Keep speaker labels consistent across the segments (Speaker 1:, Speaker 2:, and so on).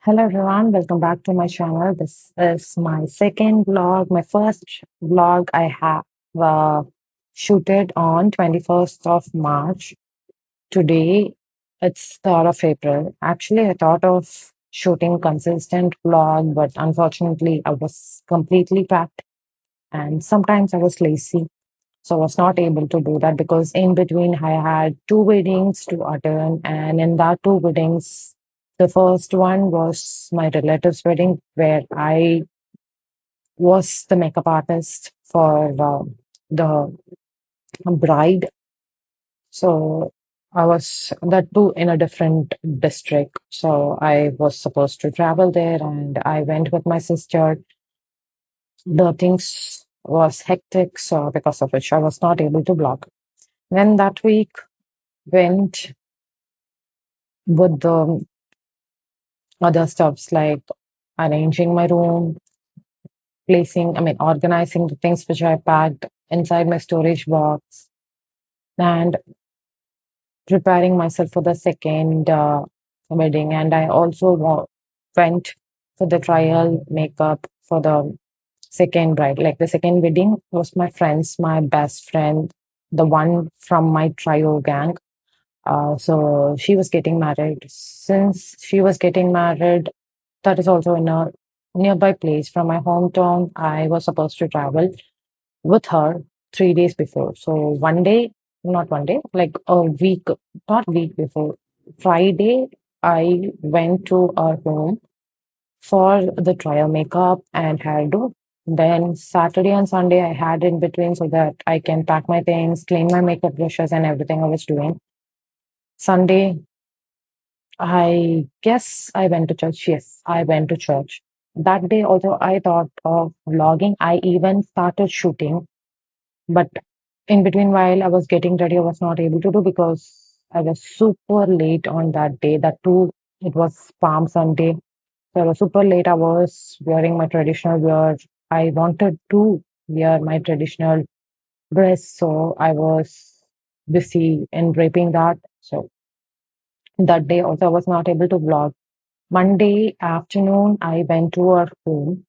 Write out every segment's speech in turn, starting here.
Speaker 1: Hello everyone, welcome back to my channel. This is my second vlog, my first vlog I have shooted on 21st of March. Today it's 3rd of April. Actually, I thought of shooting consistent vlog, but unfortunately I was completely packed and sometimes I was lazy. So I was not able to do that because in between I had two weddings to attend, and in that two weddings, the first one was my relative's wedding where I was the makeup artist for the bride. So I was that too in a different district. So I was supposed to travel there, and I went with my sister. The things was hectic, so because of which I was not able to vlog. Then that week went with the other stuffs like arranging my room, organizing the things which I packed inside my storage box, and preparing myself for the second wedding. And I also went for the trial makeup for the second bride. Like the second wedding was my best friend, the one from my trio gang. So she was getting married. Since she was getting married, that is also in a nearby place from my hometown. I was supposed to travel with her 3 days before. So one day, not one day, like a week, not week before, Friday, I went to her home for the trial makeup and hairdo. Then Saturday and Sunday, I had in between so that I can pack my things, clean my makeup brushes, and everything I was doing. Sunday, I guess I went to church. Yes, I went to church. That day also I thought of vlogging. I even started shooting, but in between while I was getting ready, I was not able to do because I was super late on that day. That too, it was Palm Sunday. So I was super late. I was wearing my traditional wear. I wanted to wear my traditional dress, so I was busy in draping that. So that day also I was not able to vlog. Monday afternoon, I went to our home.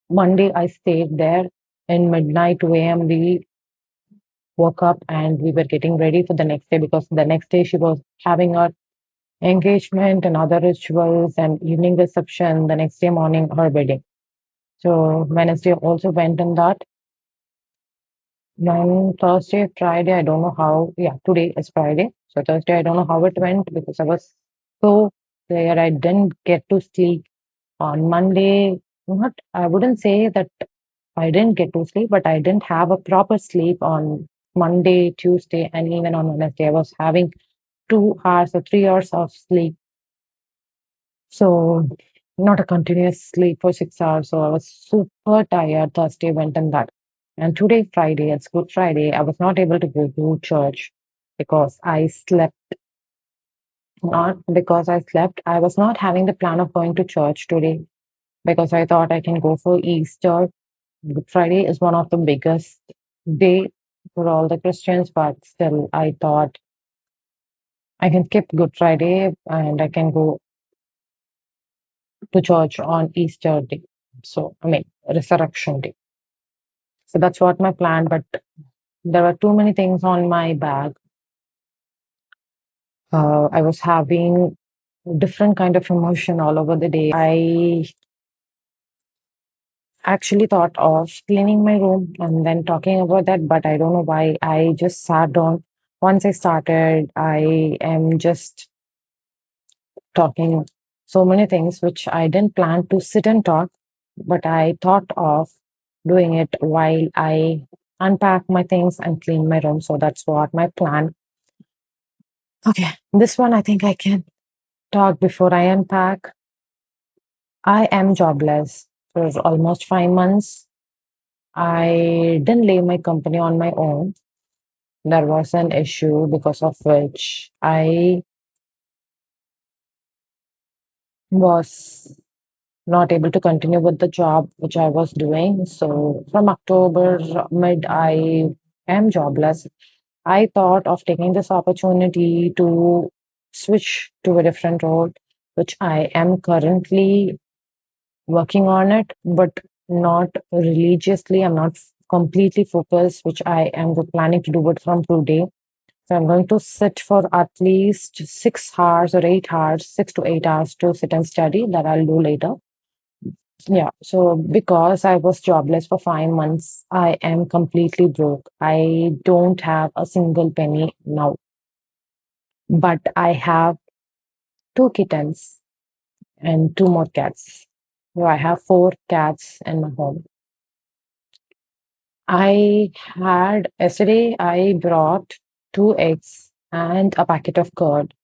Speaker 1: Monday, I stayed there. In midnight, 2 a.m., we woke up and we were getting ready for the next day because the next day she was having her engagement and other rituals and evening reception. The next day morning, her wedding. So Wednesday also went in that. Then Thursday, Friday, I don't know how. Yeah, today is Friday. So Thursday, I don't know how it went because I was so tired. I didn't get to sleep on Monday. Not, I wouldn't say that I didn't get to sleep, but I didn't have a proper sleep on Monday, Tuesday, and even on Wednesday. I was having 2 hours or 3 hours of sleep. So, not a continuous sleep for 6 hours. So, I was super tired. Thursday went in that. And today, Friday, it's Good Friday. I was not able to go to church because I slept. Not because I slept. I was not having the plan of going to church today because I thought I can go for Easter. Good Friday is one of the biggest day for all the Christians, but still, I thought I can skip Good Friday and I can go to church on Easter day. So, Resurrection day. So that's what my plan. But there were too many things on my bag. I was having different kind of emotion all over the day. I actually thought of cleaning my room and then talking about that, but I don't know why. I just sat down. Once I started, I am just talking so many things which I didn't plan to sit and talk, but I thought of doing it while I unpack my things and clean my room. So that's what my plan. Okay, this one I think I can talk before I unpack. I am jobless for almost 5 months. I didn't leave my company on my own. There was an issue because of which I was not able to continue with the job which I was doing. So from October mid, I am jobless. I thought of taking this opportunity to switch to a different role. which I am currently working on it, but not religiously. I'm not completely focused, which I am planning to do it from today. So I'm going to sit for at least 6 hours or 8 hours, 6 to 8 hours to sit and study that I'll do later. Yeah. So because I was jobless for 5 months, I am completely broke. I don't have a single penny now, but I have two kittens and two more cats. So I have four cats in my home. I brought two eggs and a packet of curd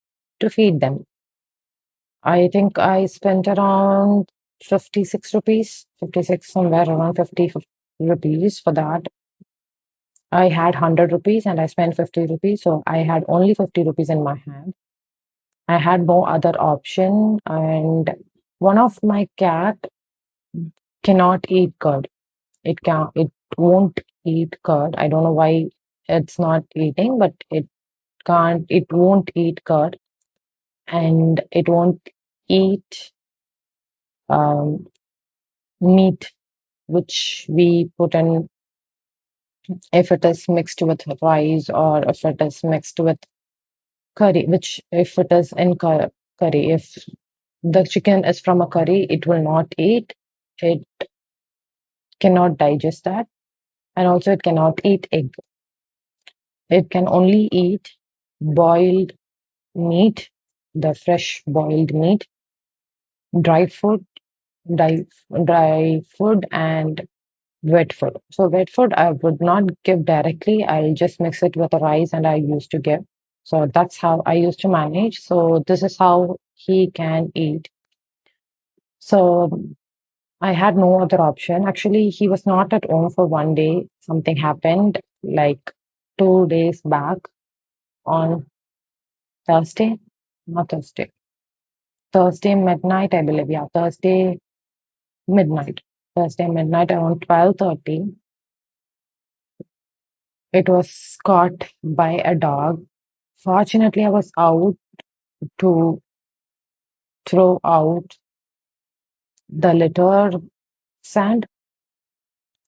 Speaker 1: to feed them. I think I spent around 56 rupees, 56, somewhere around 50 rupees for that. I had 100 rupees and I spent 50 rupees. So I had only 50 rupees in my hand. I had no other option. And one of my cat cannot eat curd. It won't eat curd. I don't know why it's not eating, but it won't eat curd and it won't eat um, meat which we put in if it is mixed with rice or if it is mixed with curry, which if it is in curry, if the chicken is from a curry, it will not eat. It cannot digest that. And also it cannot eat egg. It can only eat boiled meat, the fresh boiled meat, dry food, dry food and wet food. So wet food I would not give directly. I'll just mix it with the rice and I used to give. So that's how I used to manage. So this is how he can eat. So I had no other option. Actually, he was not at home for one day. Something happened like 2 days back on Thursday, not Thursday, Thursday midnight, I believe. Yeah, midnight. Thursday midnight around 12:30. It was caught by a dog. Fortunately, I was out to throw out the litter sand,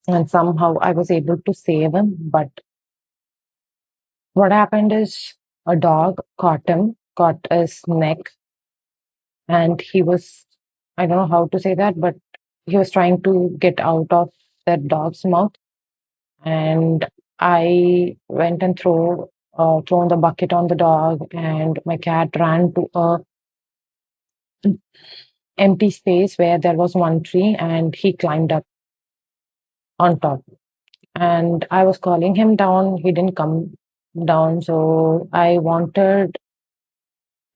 Speaker 1: and somehow I was able to save him. But what happened is a dog caught his neck, and I don't know how to say that, but he was trying to get out of that dog's mouth. And I went and thrown the bucket on the dog, and my cat ran to a empty space where there was one tree, and he climbed up on top. And I was calling him down. He didn't come down. So I wanted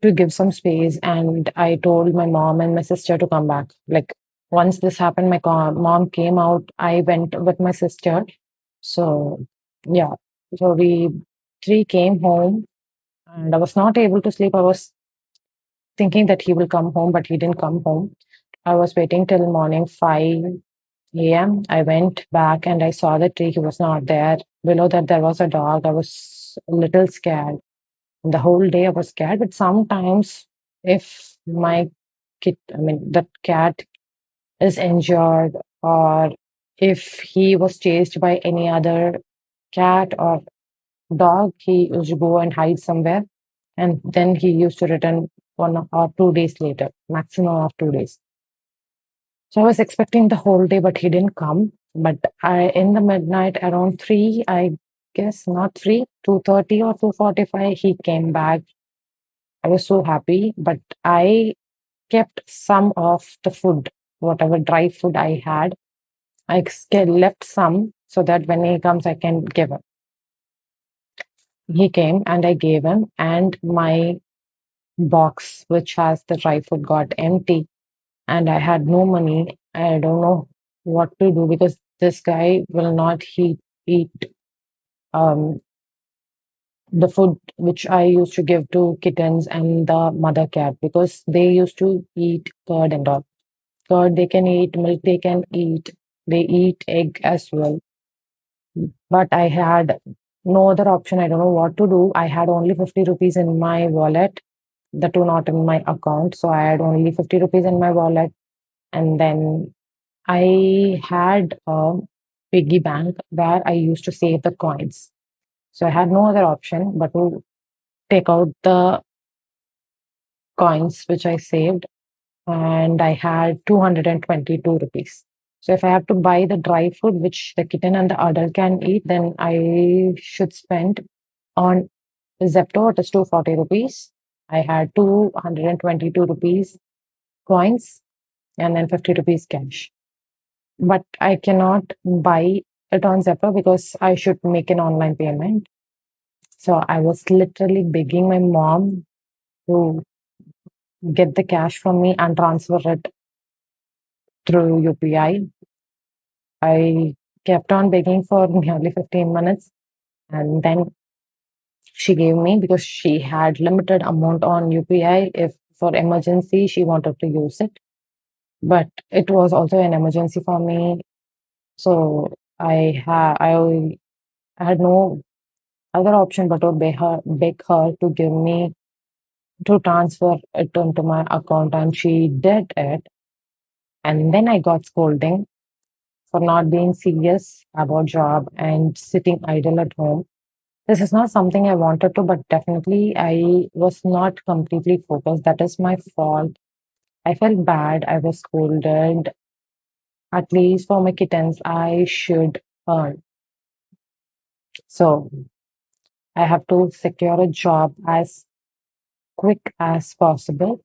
Speaker 1: to give some space. And I told my mom and my sister to come back. Like once this happened, my mom came out. I went with my sister. So yeah. So we three came home and I was not able to sleep. I was thinking that he will come home, but he didn't come home. I was waiting till morning 5 a.m. I went back and I saw the tree. He was not there. Below that, there was a dog. I was a little scared. The whole day I was scared. But sometimes, if my that cat is injured, or if he was chased by any other cat or dog, he used to go and hide somewhere. And then he used to return 1 or 2 days later, maximum of 2 days. So I was expecting the whole day, but he didn't come. But in the midnight around 3, I guess not 3, 2:30 or 2:45, he came back. I was so happy, but I kept some of the food, whatever dry food I had. Left some so that when he comes, I can give him. He came and I gave him, and my box, which has the dry food, got empty. And I had no money. I don't know what to do because this guy will not eat um, the food which I used to give to kittens and the mother cat because they used to eat curd and all. Curd they can eat, milk they can eat, they eat egg as well. But I had no other option. I don't know what to do. I had only 50 rupees in my wallet. the two not in my account. So I had only 50 rupees in my wallet. And then I had a piggy bank where I used to save the coins. So I had no other option but to take out the coins which I saved, and I had 222 rupees. So if I have to buy the dry food which the kitten and the adult can eat, then I should spend on Zepto, it is 240 rupees. I had 222 rupees coins and then 50 rupees cash. But I cannot buy it on Zepto because I should make an online payment. So I was literally begging my mom to get the cash from me and transfer it through UPI. I kept on begging for nearly 15 minutes, and then she gave me because she had limited amount on UPI. If for emergency she wanted to use it, but it was also an emergency for me. So I had no other option but to beg her to give me to transfer it into my account, and she did it. And then I got scolding for not being serious about job and sitting idle at home. This is not something I wanted to, but definitely I was not completely focused. That is my fault. I felt bad. I was scolded. At least for my kittens, I should earn. So I have to secure a job as quick as possible.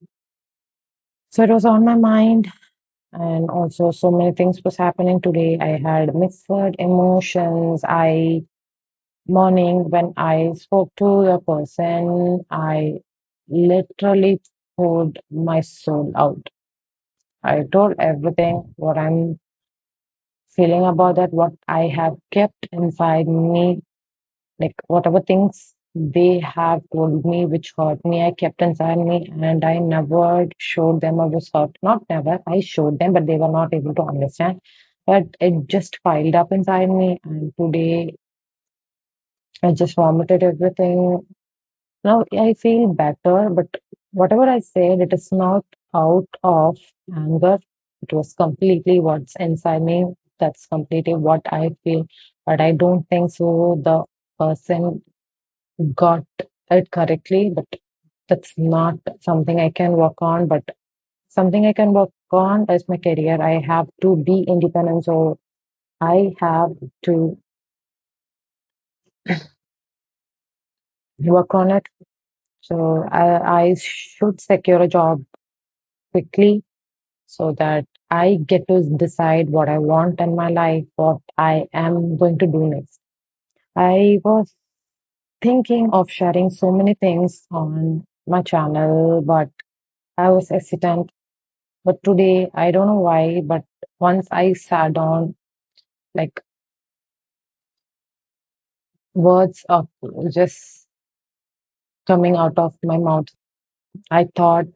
Speaker 1: So it was on my mind, and also so many things was happening today. I had mixed emotions. I morning when I spoke to the person, I literally poured my soul out. I told everything what I'm feeling about that, what I have kept inside me, like whatever things they have told me which hurt me, I kept inside me and I never showed them I was hurt. Not never, I showed them, but they were not able to understand. But it just piled up inside me, and today I just vomited everything. Now I feel better, but whatever I said, it is not out of anger. It was completely what's inside me. That's completely what I feel. But I don't think so. The person got it correctly, but that's not something I can work on. But something I can work on is my career. I have to be independent, so I have to work on it. So I should secure a job quickly so that I get to decide what I want in my life, what I am going to do next. I was thinking of sharing so many things on my channel, but I was hesitant. But today, I don't know why, but once I sat down, like words of just coming out of my mouth, I thought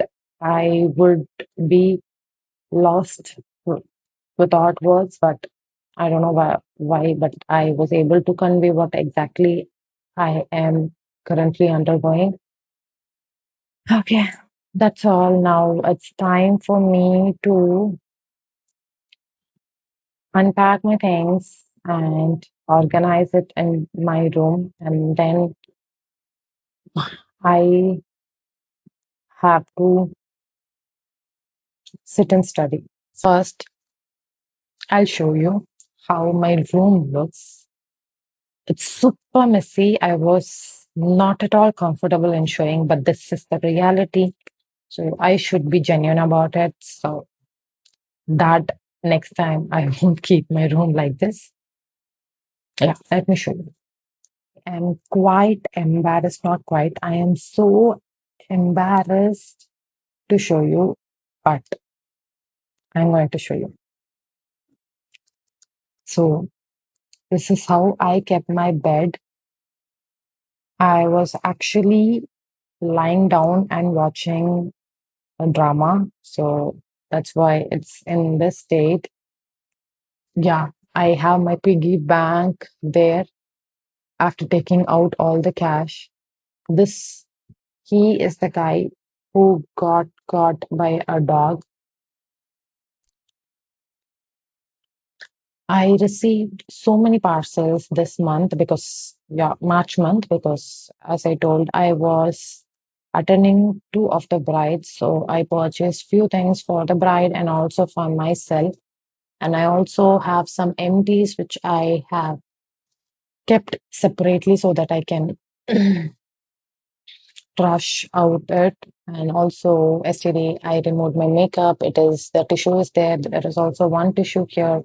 Speaker 1: I would be lost without words, but I don't know why, but I was able to convey what exactly I am currently undergoing. Okay, that's all. Now it's time for me to unpack my things and organize it in my room, and then I have to sit and study. First, I'll show you how my room looks. It's super messy. I was not at all comfortable in showing, but this is the reality. So I should be genuine about it. So that next time I won't keep my room like this. Yeah, let me show you. I'm quite embarrassed, not quite. I am so embarrassed to show you, but I'm going to show you. So this is how I kept my bed. I was actually lying down and watching a drama. So that's why it's in this state. Yeah, I have my piggy bank there after taking out all the cash. This he is the guy. who got caught by a dog. I received so many parcels this month because, yeah, March month, because as I told, I was attending two of the brides. So I purchased few things for the bride and also for myself. And I also have some empties which I have kept separately so that I can trash out it. And also yesterday I removed my makeup. It is the tissue is there. There is also one tissue here.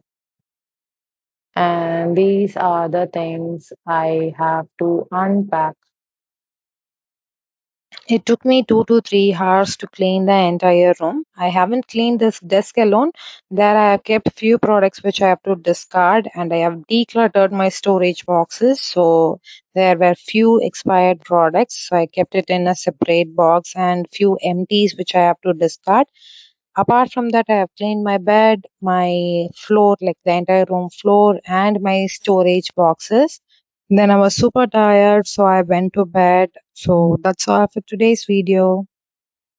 Speaker 1: And these are the things I have to unpack.
Speaker 2: It took me 2 to 3 hours to clean the entire room. I haven't cleaned this desk alone. There I have kept few products which I have to discard, and I have decluttered my storage boxes. So there were few expired products. So I kept it in a separate box and few empties which I have to discard. Apart from that, I have cleaned my bed, my floor, like the entire room floor, and my storage boxes. Then I was super tired, so I went to bed. So that's all for today's video.